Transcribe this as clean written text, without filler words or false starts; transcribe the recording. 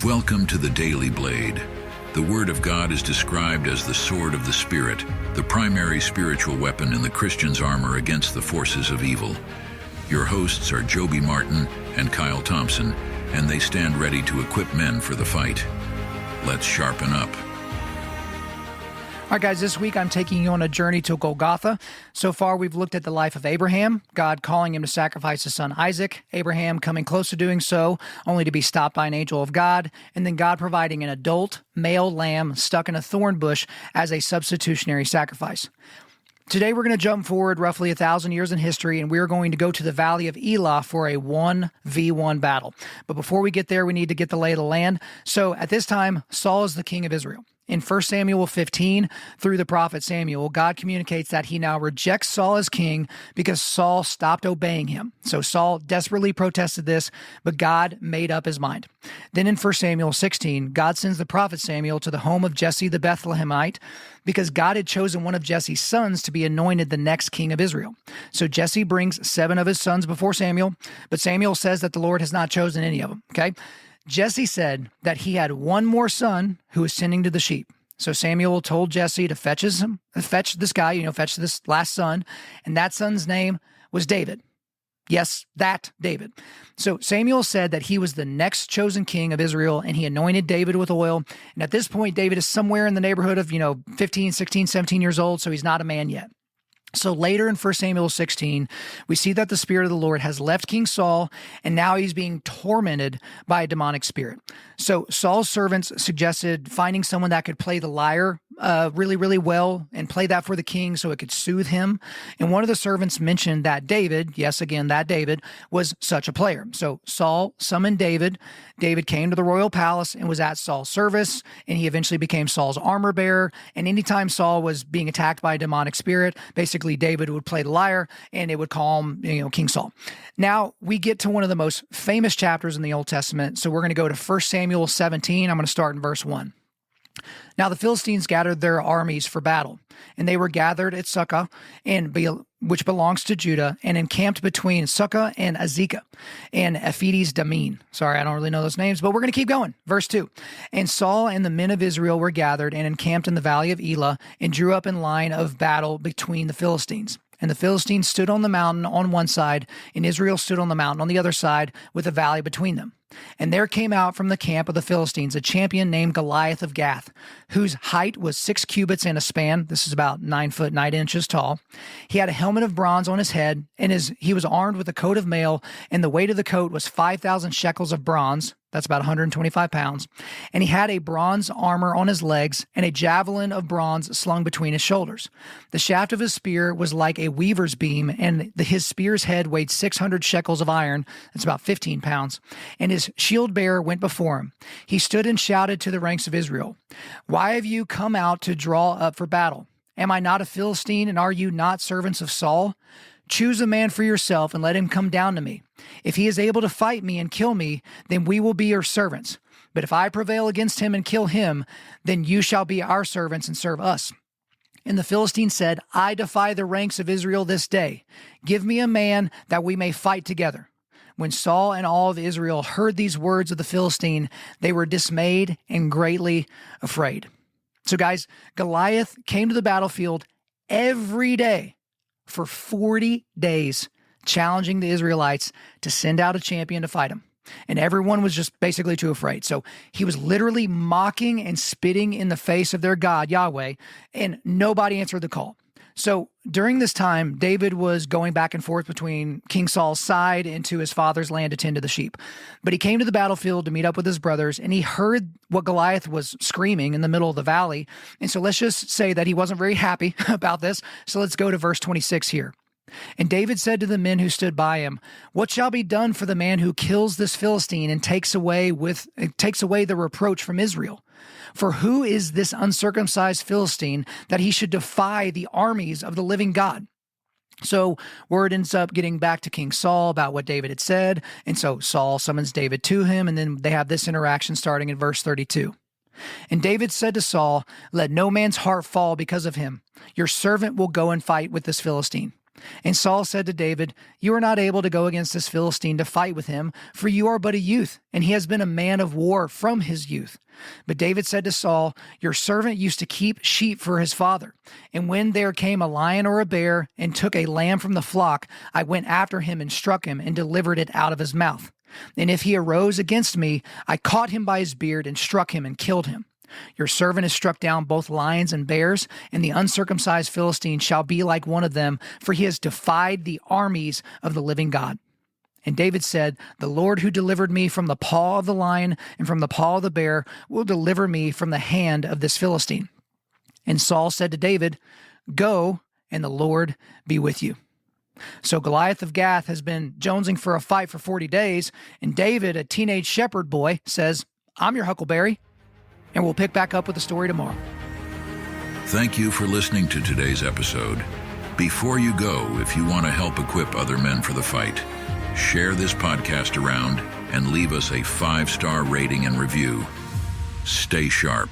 Welcome to the Daily Blade. The Word of God is described as the sword of the Spirit, the primary spiritual weapon in the Christian's armor against the forces of evil. Your hosts are Joby Martin and Kyle Thompson, and they stand ready to equip men for the fight. Let's sharpen up. All right, guys, this week I'm taking you on a journey to Golgotha. So far, we've looked at the life of Abraham, God calling him to sacrifice his son Isaac, Abraham coming close to doing so, only to be stopped by an angel of God, and then God providing an adult male lamb stuck in a thorn bush as a substitutionary sacrifice. Today, we're going to jump forward roughly 1,000 years in history, and we're going to go to the Valley of Elah for a 1v1 battle. But before we get there, we need to get the lay of the land. So at this time, Saul is the king of Israel. In 1 Samuel 15, through the prophet Samuel, God communicates that he now rejects Saul as king because Saul stopped obeying him. So Saul desperately protested this, but God made up his mind. Then in 1 Samuel 16, God sends the prophet Samuel to the home of Jesse the Bethlehemite because God had chosen one of Jesse's sons to be anointed the next king of Israel. So Jesse brings 7 of his sons before Samuel, but Samuel says that the Lord has not chosen any of them, okay? Jesse said that he had one more son who was tending to the sheep. So Samuel told Jesse to fetch this last son, and that son's name was David. Yes, that David. So Samuel said that he was the next chosen king of Israel, and he anointed David with oil. And at this point, David is somewhere in the neighborhood of, 15, 16, 17 years old, so he's not a man yet. So later in 1 Samuel 16, we see that the Spirit of the Lord has left King Saul, and now he's being tormented by a demonic spirit. So Saul's servants suggested finding someone that could play the lyre really, really well and play that for the king so it could soothe him. And one of the servants mentioned that David, yes, again, that David, was such a player. So Saul summoned David. David came to the royal palace and was at Saul's service, and he eventually became Saul's armor bearer. And anytime Saul was being attacked by a demonic spirit, basically David would play the lyre and it would calm, King Saul. Now we get to one of the most famous chapters in the Old Testament. So we're going to go to 1 Samuel 17. I'm going to start in verse 1. Now the Philistines gathered their armies for battle, and they were gathered at Sukkah, which belongs to Judah, and encamped between Sukkah and Azekah and Ephedes Damin. Sorry, I don't really know those names, but we're going to keep going. Verse 2. And Saul and the men of Israel were gathered and encamped in the valley of Elah and drew up in line of battle between the Philistines. And the Philistines stood on the mountain on one side, and Israel stood on the mountain on the other side, with a valley between them. And there came out from the camp of the Philistines a champion named Goliath of Gath, whose height was 6 cubits and a span. This is about 9 foot 9 inches tall. He had a helmet of bronze on his head, and he was armed with a coat of mail, and the weight of the coat was 5,000 shekels of bronze. That's about 125 pounds. And he had a bronze armor on his legs and a javelin of bronze slung between his shoulders. The shaft of his spear was like a weaver's beam, and his spear's head weighed 600 shekels of iron. That's about 15 pounds. And his shield bearer went before him. He stood and shouted to the ranks of Israel, "Why have you come out to draw up for battle? Am I not a Philistine, and are you not servants of Saul? Choose a man for yourself and let him come down to me. If he is able to fight me and kill me, then we will be your servants. But if I prevail against him and kill him, then you shall be our servants and serve us." And the Philistine said, "I defy the ranks of Israel this day. Give me a man that we may fight together." When Saul and all of Israel heard these words of the Philistine, they were dismayed and greatly afraid. So guys, Goliath came to the battlefield every day for 40 days, challenging the Israelites to send out a champion to fight him. And everyone was just basically too afraid. So he was literally mocking and spitting in the face of their God, Yahweh, and nobody answered the call. So during this time, David was going back and forth between King Saul's side and to his father's land to tend to the sheep. But he came to the battlefield to meet up with his brothers, and he heard what Goliath was screaming in the middle of the valley. And so let's just say that he wasn't very happy about this. So let's go to verse 26 here. And David said to the men who stood by him, "What shall be done for the man who kills this Philistine and takes away the reproach from Israel? For who is this uncircumcised Philistine that he should defy the armies of the living God?" So word ends up getting back to King Saul about what David had said. And so Saul summons David to him, and then they have this interaction starting in verse 32. And David said to Saul, "Let no man's heart fall because of him. Your servant will go and fight with this Philistine." And Saul said to David, "You are not able to go against this Philistine to fight with him, for you are but a youth, and he has been a man of war from his youth." But David said to Saul, "Your servant used to keep sheep for his father. And when there came a lion or a bear and took a lamb from the flock, I went after him and struck him and delivered it out of his mouth. And if he arose against me, I caught him by his beard and struck him and killed him. Your servant has struck down both lions and bears, and the uncircumcised Philistine shall be like one of them, for he has defied the armies of the living God." And David said, "The Lord who delivered me from the paw of the lion and from the paw of the bear will deliver me from the hand of this Philistine." And Saul said to David, "Go, and the Lord be with you." So Goliath of Gath has been jonesing for a fight for 40 days, and David, a teenage shepherd boy, says, "I'm your huckleberry." And we'll pick back up with the story tomorrow. Thank you for listening to today's episode. Before you go, if you want to help equip other men for the fight, share this podcast around and leave us a 5-star rating and review. Stay sharp.